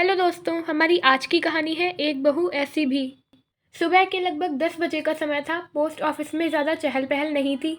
Hello दोस्तों, हमारी आज की कहानी है एक बहू ऐसी भी। सुबह के लगभग 10 बजे का समय था। पोस्ट ऑफिस में ज़्यादा चहल पहल नहीं थी।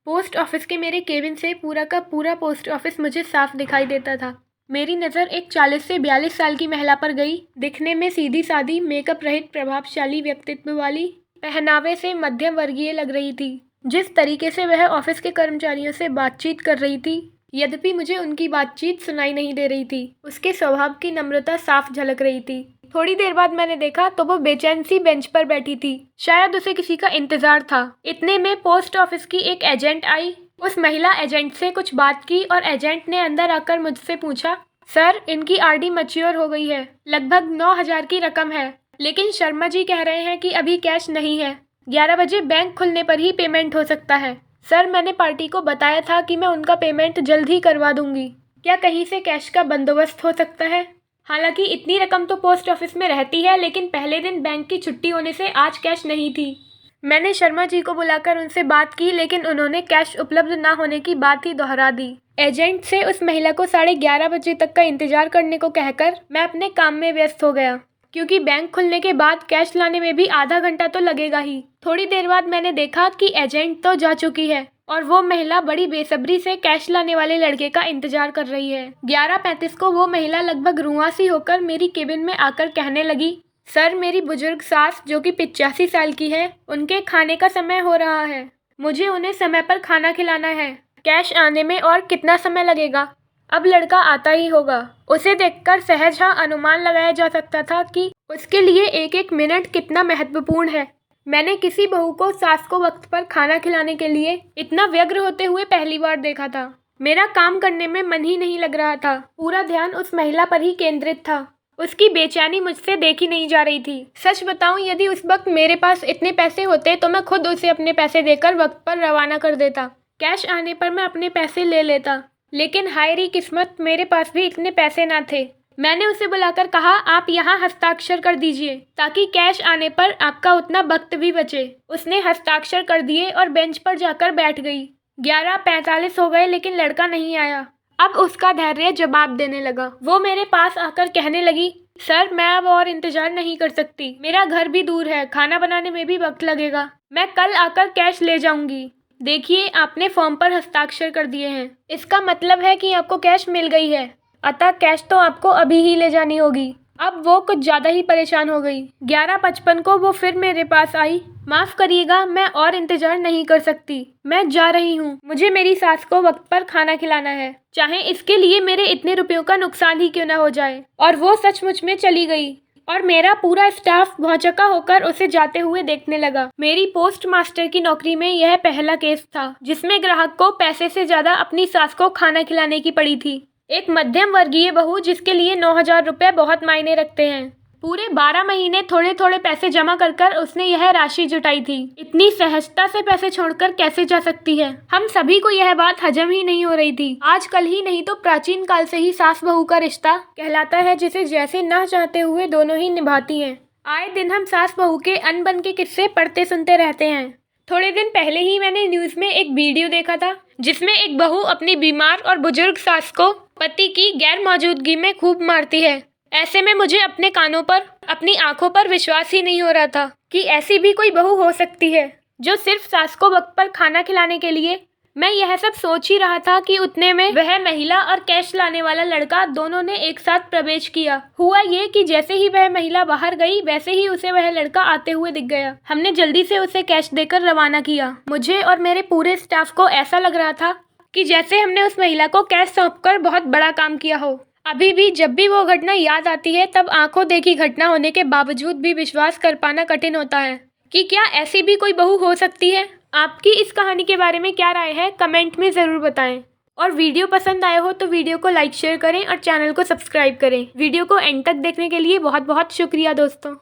पोस्ट ऑफिस के मेरे केबिन से पूरा का पूरा पोस्ट ऑफिस मुझे साफ दिखाई देता था। मेरी नज़र एक 40 से 42 साल की महिला पर गई। दिखने में सीधी सादी, मेकअप रहित, प्रभावशाली व्यक्तित्व वाली, पहनावे से मध्यम वर्गीय लग रही थी। जिस तरीके से वह ऑफिस के कर्मचारियों से बातचीत कर रही थी, यद्यपि मुझे उनकी बातचीत सुनाई नहीं दे रही थी, उसके स्वभाव की नम्रता साफ झलक रही थी। थोड़ी देर बाद मैंने देखा तो वो बेचैन सी बेंच पर बैठी थी। शायद उसे किसी का इंतजार था। इतने में पोस्ट ऑफिस की एक एजेंट आई। उस महिला एजेंट से कुछ बात की और एजेंट ने अंदर आकर मुझसे पूछा, सर, इनकी आरडी मैच्योर हो गई है। लगभग 9,000 की रकम है, लेकिन शर्मा जी कह रहे हैं कि अभी कैश नहीं है। 11 बजे बैंक खुलने पर ही पेमेंट हो सकता है। सर, मैंने पार्टी को बताया था कि मैं उनका पेमेंट जल्द ही करवा दूंगी। क्या कहीं से कैश का बंदोबस्त हो सकता है? हालांकि इतनी रकम तो पोस्ट ऑफिस में रहती है, लेकिन पहले दिन बैंक की छुट्टी होने से आज कैश नहीं थी। मैंने शर्मा जी को बुलाकर उनसे बात की, लेकिन उन्होंने कैश उपलब्ध ना होने की बात ही दोहरा दी। एजेंट से उस महिला को 11:30 बजे तक का इंतजार करने को कहकर मैं अपने काम में व्यस्त हो गया, क्योंकि बैंक खुलने के बाद कैश लाने में भी आधा घंटा तो लगेगा ही। थोड़ी देर बाद मैंने देखा कि एजेंट तो जा चुकी है और वो महिला बड़ी बेसब्री से कैश लाने वाले लड़के का इंतजार कर रही है। 11:35 को वो महिला लगभग रुआंसी होकर मेरी केबिन में आकर कहने लगी, सर, मेरी बुजुर्ग सास जो कि 85 साल की है, उनके खाने का समय हो रहा है। मुझे उन्हें समय पर खाना खिलाना है। कैश आने में और कितना समय लगेगा? अब लड़का आता ही होगा। उसे देखकर सहज हाँ अनुमान लगाया जा सकता था कि उसके लिए एक एक मिनट कितना महत्वपूर्ण है। मैंने किसी बहू को सास को वक्त पर खाना खिलाने के लिए इतना व्यग्र होते हुए पहली बार देखा था। मेरा काम करने में मन ही नहीं लग रहा था। पूरा ध्यान उस महिला पर ही केंद्रित था। उसकी बेचैनी मुझसे देखी नहीं जा रही थी। सच बताऊं, यदि उस वक्त मेरे पास इतने पैसे होते तो मैं खुद उसे अपने पैसे देकर वक्त पर रवाना कर देता। कैश आने पर मैं अपने पैसे ले लेता, लेकिन हाय री किस्मत, मेरे पास भी इतने पैसे ना थे। मैंने उसे बुलाकर कहा, आप यहाँ हस्ताक्षर कर दीजिए ताकि कैश आने पर आपका उतना वक्त भी बचे। उसने हस्ताक्षर कर दिए और बेंच पर जाकर बैठ गई। 11:45 हो गए, लेकिन लड़का नहीं आया। अब उसका धैर्य जवाब देने लगा। वो मेरे पास आकर कहने लगी, सर, मैं अब और इंतजार नहीं कर सकती। मेरा घर भी दूर है, खाना बनाने में भी वक्त लगेगा। मैं कल आकर कैश ले जाऊंगी। देखिए, आपने फॉर्म पर हस्ताक्षर कर दिए हैं। इसका मतलब है कि आपको कैश मिल गई है, अतः कैश तो आपको अभी ही ले जानी होगी। अब वो कुछ ज़्यादा ही परेशान हो गई। 11:55 को वो फिर मेरे पास आई। माफ़ करिएगा, मैं और इंतजार नहीं कर सकती। मैं जा रही हूँ। मुझे मेरी सास को वक्त पर खाना खिलाना है, चाहे इसके लिए मेरे इतने रुपयों का नुकसान ही क्यों ना हो जाए। और वो सचमुच में चली गई और मेरा पूरा स्टाफ भौचक्का होकर उसे जाते हुए देखने लगा। मेरी पोस्ट मास्टर की नौकरी में यह पहला केस था जिसमें ग्राहक को पैसे से ज़्यादा अपनी सास को खाना खिलाने की पड़ी थी। एक मध्यम वर्गीय बहू जिसके लिए 9,000 रुपये बहुत मायने रखते हैं। पूरे 12 महीने थोड़े थोड़े पैसे जमा कर कर उसने यह राशि जुटाई थी। इतनी सहजता से पैसे छोड़कर कैसे जा सकती है? हम सभी को यह बात हजम ही नहीं हो रही थी। आज कल ही नहीं तो प्राचीन काल से ही सास बहू का रिश्ता कहलाता है, जिसे जैसे न चाहते हुए दोनों ही निभाती हैं। आए दिन हम सास बहू के अनबन के किस्से पढ़ते सुनते रहते हैं। थोड़े दिन पहले ही मैंने न्यूज़ में एक वीडियो देखा था जिसमें एक बहू अपनी बीमार और बुजुर्ग सास को पति की गैर मौजूदगी में खूब मारती है। ऐसे में मुझे अपने कानों पर, अपनी आंखों पर विश्वास ही नहीं हो रहा था कि ऐसी भी कोई बहू हो सकती है जो सिर्फ सास को वक्त पर खाना खिलाने के लिए। मैं यह सब सोच ही रहा था कि उतने में वह महिला और कैश लाने वाला लड़का दोनों ने एक साथ प्रवेश किया। हुआ ये कि जैसे ही वह महिला बाहर गई, वैसे ही उसे वह लड़का आते हुए दिख गया। हमने जल्दी से उसे कैश देकर रवाना किया। मुझे और मेरे पूरे स्टाफ को ऐसा लग रहा था कि जैसे हमने उस महिला को कैश सौंपकर बहुत बड़ा काम किया हो। अभी भी जब भी वो घटना याद आती है, तब आंखों देखी घटना होने के बावजूद भी विश्वास कर पाना कठिन होता है कि क्या ऐसी भी कोई बहू हो सकती है। आपकी इस कहानी के बारे में क्या राय है, कमेंट में ज़रूर बताएं। और वीडियो पसंद आए हो तो वीडियो को लाइक शेयर करें और चैनल को सब्सक्राइब करें। वीडियो को एंड तक देखने के लिए बहुत बहुत शुक्रिया दोस्तों।